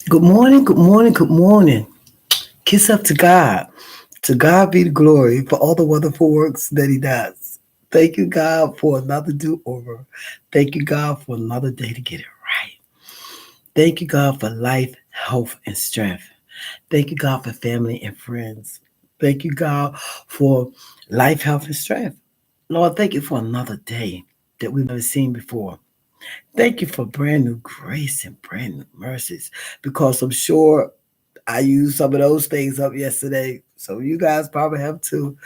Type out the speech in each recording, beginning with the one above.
Good morning, good morning, good morning. Kiss up to God. To God be the glory for all the wonderful works that He does. Thank you, God, for another do over. Thank you, God, for another day to get it right. Thank you, God, for life, health, and strength. Thank you, God, for family and friends. Thank you, God, for life, health, and strength. Lord, thank you for another day that we've never seen before. Thank you for brand new grace and brand new mercies because I'm sure I used some of those things up yesterday. So you guys probably have too.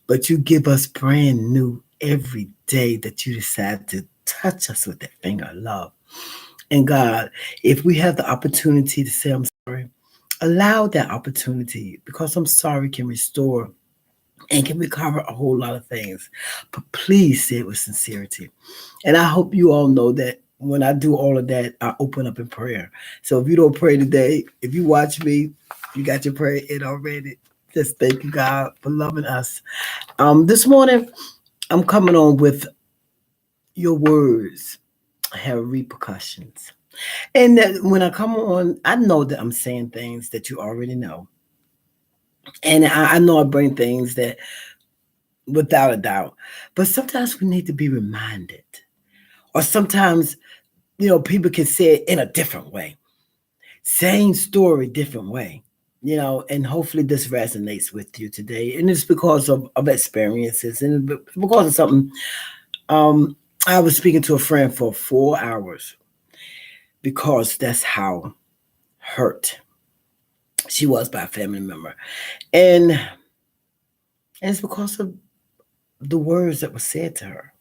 But you give us brand new every day that you decide to touch us with that finger of love. And God, if we have the opportunity to say I'm sorry, allow that opportunity because I'm sorry can restore and can recover a whole lot of things. But please say it with sincerity. And I hope you all know that when I do all of that, I open up in prayer. So if you don't pray today, if you watch me, you got your prayer in already. Just thank you, God, for loving us. This morning, I'm coming on with your words have repercussions. And that when I come on, I know that I'm saying things that you already know. And I know I bring things that without a doubt. But sometimes we need to be reminded. Or sometimes, people can say it in a different way. Same story, different way. And hopefully this resonates with you today. And it's because of experiences and because of something. Um, I was speaking to a friend for 4 hours because that's how hurt she was by a family member. And it's because of the words that were said to her.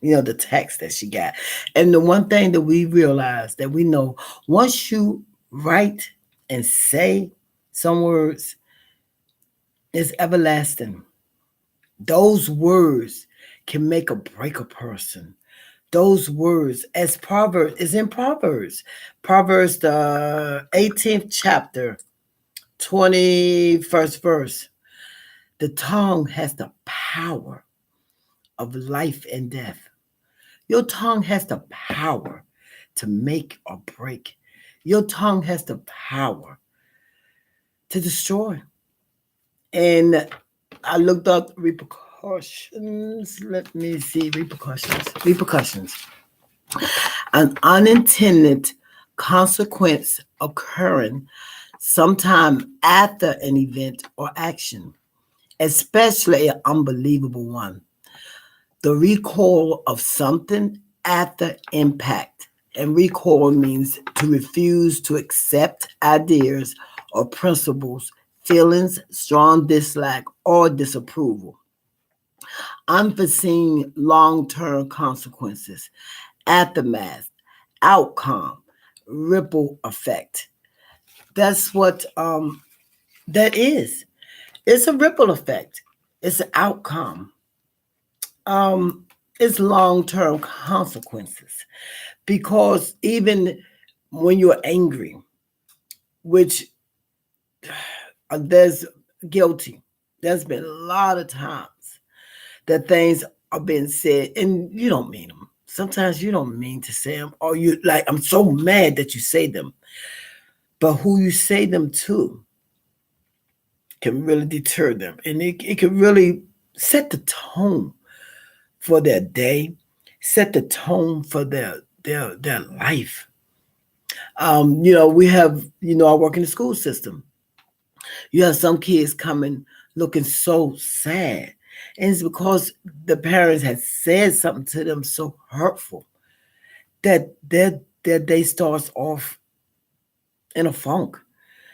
The text that she got. And the one thing that we realize that we know once you write and say some words, it's everlasting. Those words can make or break a person. Those words, as Proverbs is in Proverbs the 18th chapter, 21st verse. The tongue has the power of life and death. Your tongue has the power to make or break. Your tongue has the power to destroy. And I looked up repercussions. Let me see repercussions. Repercussions. An unintended consequence occurring sometime after an event or action, especially an unbelievable one. The recoil of something after impact. And recoil means to refuse to accept ideas or principles, feelings, strong dislike, or disapproval. Unforeseen long term consequences, aftermath, outcome, ripple effect. That's what that is. It's a ripple effect, it's an outcome. Um, it's long term consequences because even when you're angry, which there's guilty, there's been a lot of times that things are being said and you don't mean them. Sometimes you don't mean to say them, or you like, I'm so mad that you say them. But who you say them to can really deter them. And it can really set the tone for their day, set the tone for their life. We have, I work in the school system. You have some kids coming looking so sad. And it's because the parents had said something to them so hurtful that their day starts off in a funk.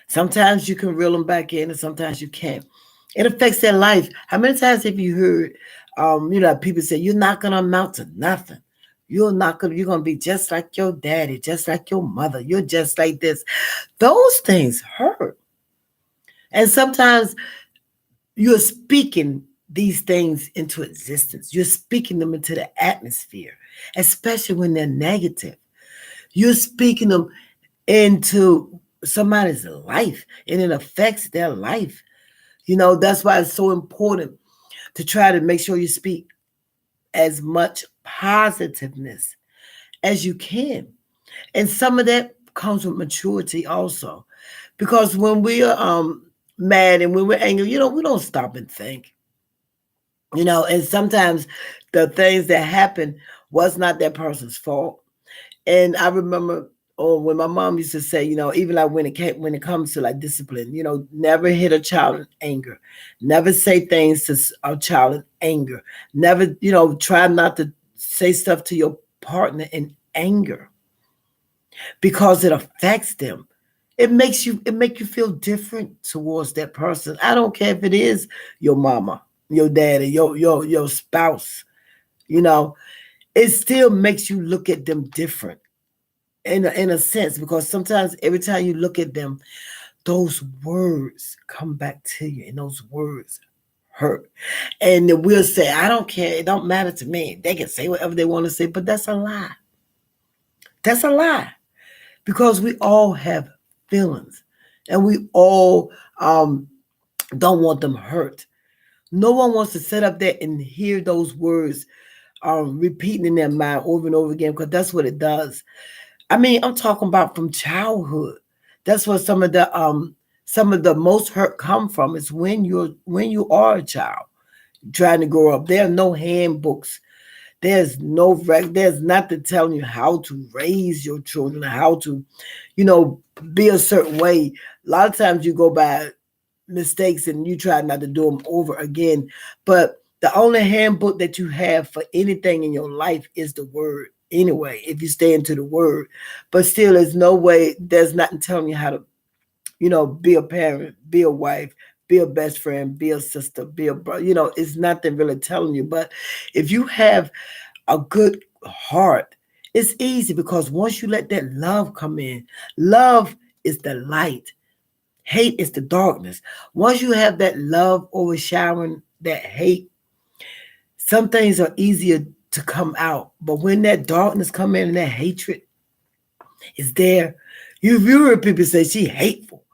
Sometimes you can reel them back in, and sometimes you can't. It affects their life. How many times have you heard, people say you're not gonna amount to nothing. You're gonna be just like your daddy, just like your mother. You're just like this. Those things hurt, and sometimes you're speaking these things into existence. You're speaking them into the atmosphere, especially when they're negative. You're speaking them into somebody's life, and it affects their life. That's why it's so important to try to make sure you speak as much positiveness as you can. And some of that comes with maturity also. Because when we are mad and when we're angry, we don't stop and think. And sometimes the things that happen was not that person's fault. And I remember, when my mom used to say, even like when it comes to like discipline, never hit a child in anger, never say things to a child in anger, never, try not to say stuff to your partner in anger because it affects them. It make you feel different towards that person. I don't care if it is your mama, your daddy, your spouse. You know, it still makes you look at them different in a sense, because sometimes every time you look at them, those words come back to you, and those words hurt. And then we'll say, I don't care, it don't matter to me. They can say whatever they want to say, but that's a lie. That's a lie. Because we all have feelings, and we all don't want them hurt. No one wants to sit up there and hear those words repeating in their mind over and over again, because that's what it does. I mean, I'm talking about from childhood. That's where some of the most hurt come from, is when you are a child trying to grow up. There are no handbooks. There's nothing telling you how to raise your children, or how to, you know, be a certain way. A lot of times you go by mistakes and you try not to do them over again. But the only handbook that you have for anything in your life is the word. Anyway, if you stay into the word, but still, there's nothing telling you how to, be a parent, be a wife, be a best friend, be a sister, be a brother. It's nothing really telling you. But if you have a good heart, it's easy, because once you let that love come in, love is the light, hate is the darkness. Once you have that love overshadowing that hate, some things are easier to come out. But when that darkness come in and that hatred is there, you've heard people say she hateful.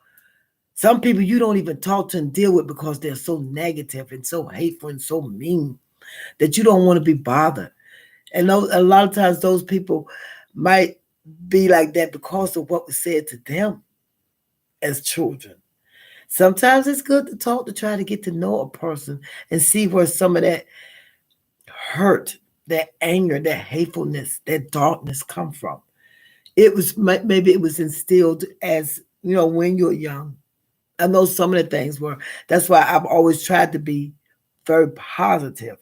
Some people you don't even talk to and deal with, because they're so negative and so hateful and so mean that you don't want to be bothered. And a lot of times those people might be like that because of what was said to them as children. Sometimes it's good to talk, to try to get to know a person and see where some of that hurt, that anger, that hatefulness, that darkness come from. Maybe it was instilled as, when you're young. I know some of the things were. That's why I've always tried to be very positive,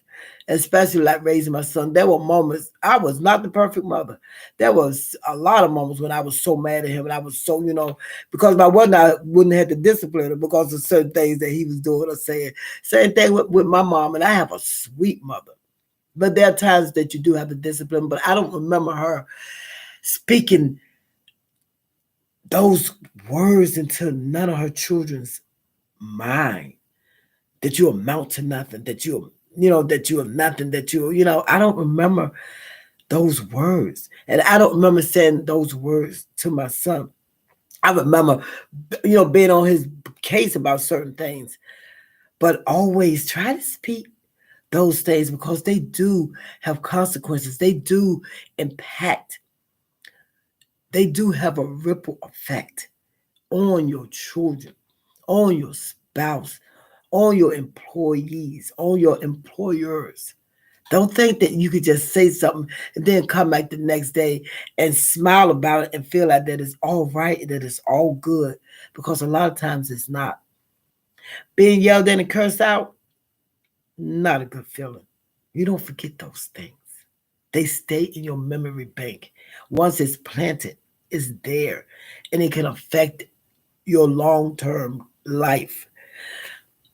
especially like raising my son. There were moments I was not the perfect mother. There was a lot of moments when I was so mad at him, and I was so, because my one I wouldn't have to discipline him because of certain things that he was doing or saying. Same thing with my mom, and I have a sweet mother. But there are times that you do have to discipline, but I don't remember her speaking those words into none of her children's mind, that you amount to nothing, that you are nothing, I don't remember those words. And I don't remember saying those words to my son. I remember, being on his case about certain things, but always try to speak those things, because they do have consequences. They do impact, they do have a ripple effect on your children, on your spouse, on your employees, on your employers. Don't think that you could just say something and then come back the next day and smile about it and feel like that it's all right, that it's all good, because a lot of times it's not. Being yelled at and cursed out, not a good feeling. You don't forget those things. They stay in your memory bank. Once it's planted, it's there, and it can affect your long term life.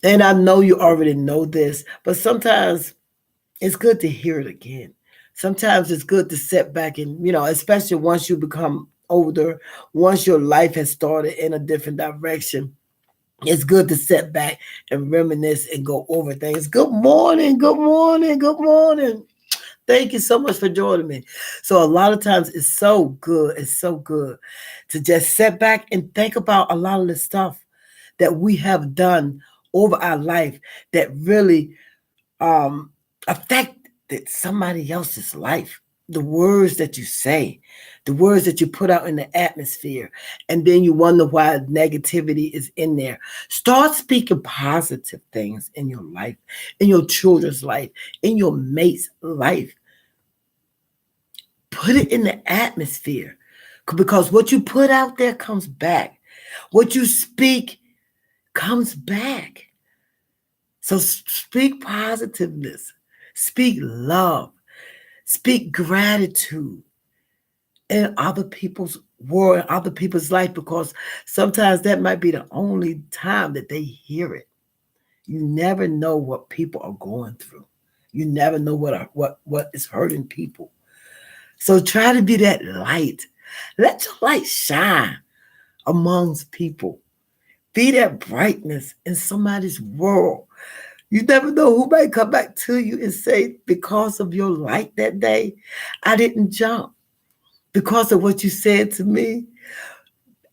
And I know you already know this, but sometimes it's good to hear it again. Sometimes it's good to sit back and, especially once you become older, once your life has started in a different direction, it's good to sit back and reminisce and go over things. Good morning, good morning, good morning. Thank you so much for joining me. So a lot of times it's so good to just sit back and think about a lot of the stuff that we have done over our life that really um affected somebody else's life. the words that you say, the words that you put out in the atmosphere, and then you wonder why negativity is in there. Start speaking positive things in your life, in your children's life, in your mate's life. Put it in the atmosphere because what you put out there comes back. What you speak comes back. So speak positiveness, speak love, speak gratitude in other people's world, other people's life, because sometimes that might be the only time that they hear it. You never know what people are going through. You never know what is hurting people. So try to be that light. Let your light shine amongst people. Be that brightness in somebody's world. You never know who might come back to you and say, because of your light that day, I didn't jump. Because of what you said to me,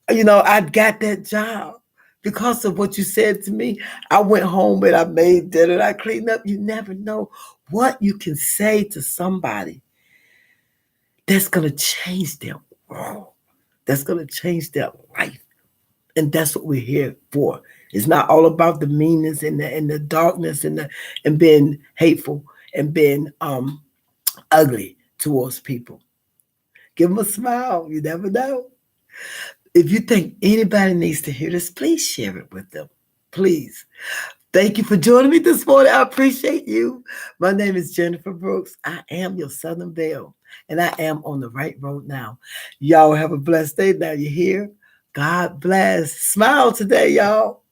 I got that job. Because of what you said to me, I went home and I made dinner, I cleaned up. You never know what you can say to somebody that's going to change their world, that's going to change their life. And that's what we're here for. It's not all about the meanness and the darkness and being hateful and being ugly towards people. Give them a smile. You never know. If you think anybody needs to hear this, please share it with them. Please. Thank you for joining me this morning. I appreciate you. My name is Jennifer Brooks. I am your Southern Belle, and I am on the right road now. Y'all have a blessed day. Now you're here. God bless. Smile today, y'all.